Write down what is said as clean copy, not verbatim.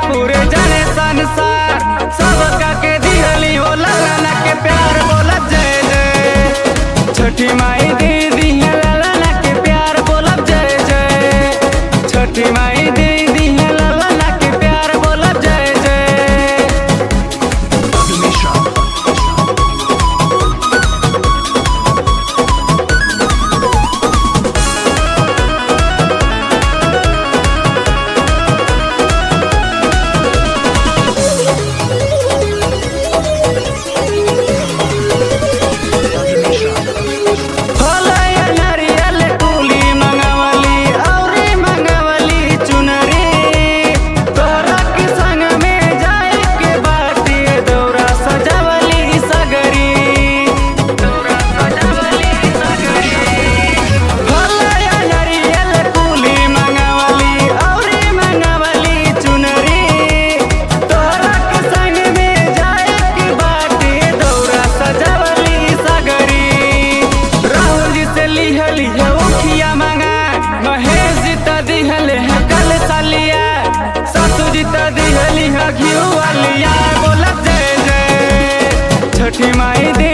पूरे जाने संसार सबका के दिहली हो लाला के प्यार बोलब जय जय। छठी माई दे दी है लाला के प्यार बोलब जय जय। छठी माई दे दी है लाला के प्यार बोलब जय जय। दिहली घिउ वालिया बोलब जय जय। छठी माई दे